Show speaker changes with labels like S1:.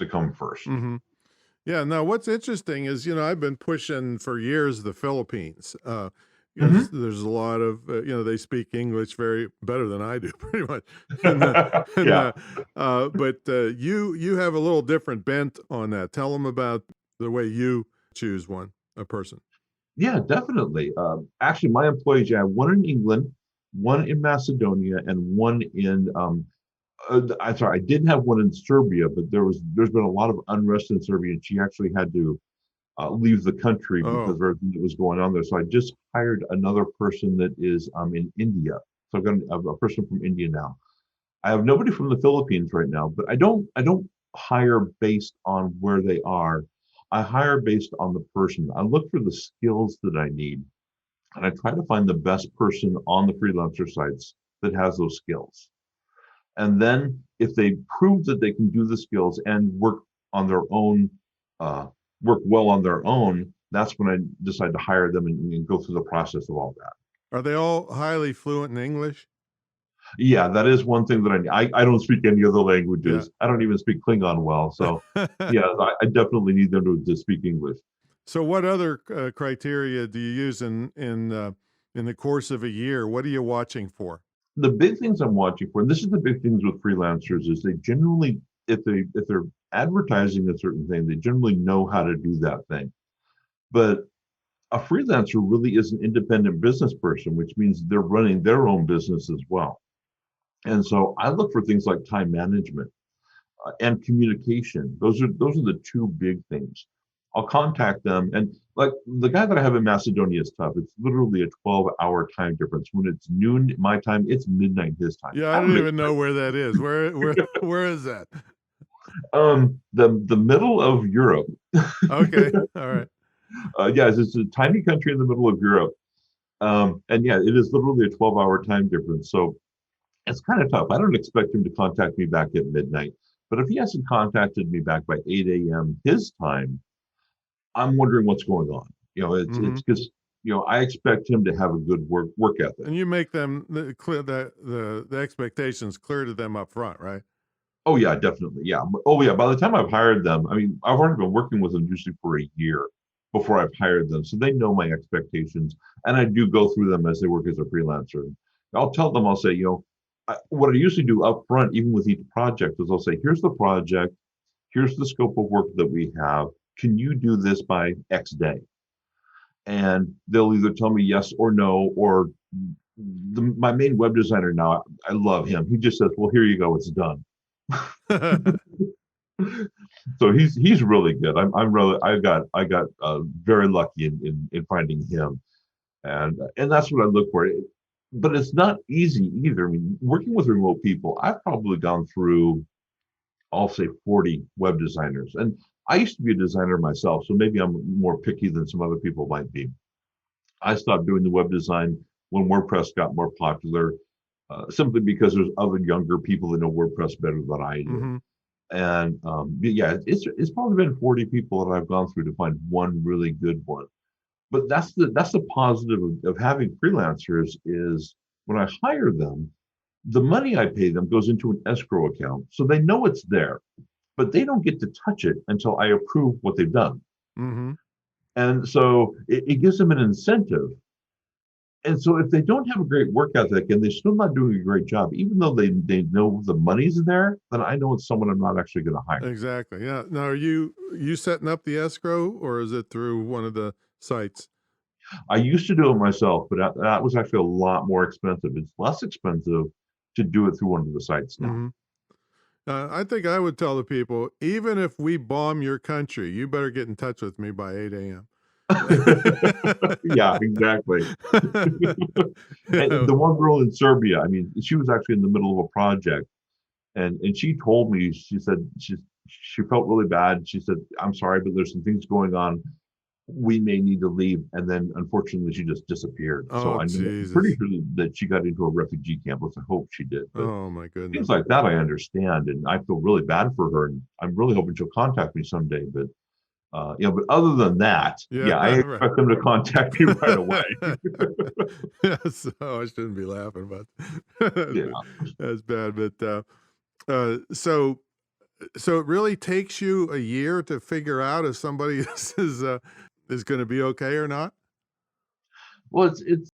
S1: to come first.
S2: Mm-hmm. Yeah. Now, what's interesting is, I've been pushing for years the Philippines, because
S1: Hmm.
S2: there's a lot of, they speak English very better than I do, pretty much. And and
S1: Yeah.
S2: but you have a little different bent on that. Tell them about the way you choose a person.
S1: Yeah, definitely. Actually, my employees, I have one in England, one in Macedonia, and one in I'm sorry, I did have one in Serbia, but there's been a lot of unrest in Serbia, and she actually had to leave the country because
S2: Oh,
S1: of everything that was going on there. So I just hired another person that is in India. So I've got a person from India now. I have nobody from the Philippines right now, but I don't hire based on where they are. I hire based on the person. I look for the skills that I need, and I try to find the best person on the freelancer sites that has those skills. And then if they prove that they can do the skills and work on their own, uh, work well on their own, that's when I decide to hire them and go through the process of all that.
S2: are they all highly fluent in English?
S1: Yeah, that is one thing that I don't speak any other
S2: Yeah.
S1: languages. I don't even speak Klingon well. So yeah, I definitely need them to speak English.
S2: So, what other criteria do you use in the course of a year? What are you watching for?
S1: The big things I'm watching for, and this is the big things with freelancers, is they generally, if they're advertising a certain thing, they generally know how to do that thing. But a freelancer really is an independent business person, which means they're running their own business as well. And so I look for things like time management and communication. Those are the two big things. I'll contact them, and like the guy that I have in Macedonia is tough. It's literally a 12-hour time difference. When it's noon my time, it's midnight his time.
S2: Yeah, I
S1: I
S2: don't
S1: don't
S2: even know
S1: expect
S2: where that is. Where is that?
S1: the middle of Europe.
S2: Okay, all right.
S1: Yes, it's a tiny country in the middle of Europe. And yeah, it is literally a 12-hour time difference. So it's kind of tough. I don't expect him to contact me back at midnight. But if he hasn't contacted me back by 8 a.m. his time, I'm wondering what's going on.
S2: Mm-hmm.
S1: It's because I expect him to have a good work ethic.
S2: And you make them clear the expectations clear to them up front, right?
S1: Oh yeah, definitely. Yeah. Oh yeah. By the time I've hired them, I mean I've already been working with them usually for a year before I've hired them, so they know my expectations, and I do go through them as they work as a freelancer. I'll tell them, I'll say, what I usually do up front, even with each project, is I'll say, here's the project, here's the scope of work that we have. Can you do this by X day? And they'll either tell me yes or no, or my main web designer now, I love him. He just says, well, here you go, it's done. So he's really good. I'm really I got very lucky in finding him, and that's what I look for. But it's not easy either. I mean, working with remote people, I've probably gone through, I'll say, 40 web designers, and I used to be a designer myself, so maybe I'm more picky than some other people might be. I stopped doing the web design when WordPress got more popular, simply because there's other younger people that know WordPress better than I do.
S2: Mm-hmm.
S1: And yeah, it's probably been 40 people that I've gone through to find one really good one. But that's the positive of having freelancers is when I hire them, the money I pay them goes into an escrow account. So they know it's there, but they don't get to touch it until I approve what they've done.
S2: Mm-hmm.
S1: And so it gives them an incentive. And so if they don't have a great work ethic and they're still not doing a great job, even though they know the money's there, then I know it's someone I'm not actually going to hire.
S2: Exactly. Yeah. Now, are you setting up the escrow, or is it through one of the sites?
S1: I used to do it myself, but that was actually a lot more expensive. It's less expensive to do it through one of the sites now.
S2: Mm-hmm. I think I would tell the people, even if we bomb your country, you better get in touch with me by 8 a.m.
S1: Yeah, exactly. And
S2: Yeah.
S1: the one girl in Serbia, I mean, she was actually in the middle of a project, and she told me, she said she felt really bad. She said, "I'm sorry, but there's some things going on. We may need to leave." And then unfortunately she just disappeared.
S2: Oh,
S1: So I'm pretty
S2: Jesus.
S1: sure that she got into a refugee camp. Let's hope she did. But
S2: Oh, my
S1: things
S2: goodness.
S1: like that I understand, and I feel really bad for her, and I'm really hoping she'll contact me someday. But but other than that,
S2: Yeah,
S1: yeah, I
S2: right.
S1: expect them to contact me right away.
S2: So I shouldn't be laughing about
S1: Yeah.
S2: that's bad. But so So it really takes you a year to figure out if somebody is going to be okay or not?
S1: Well, it's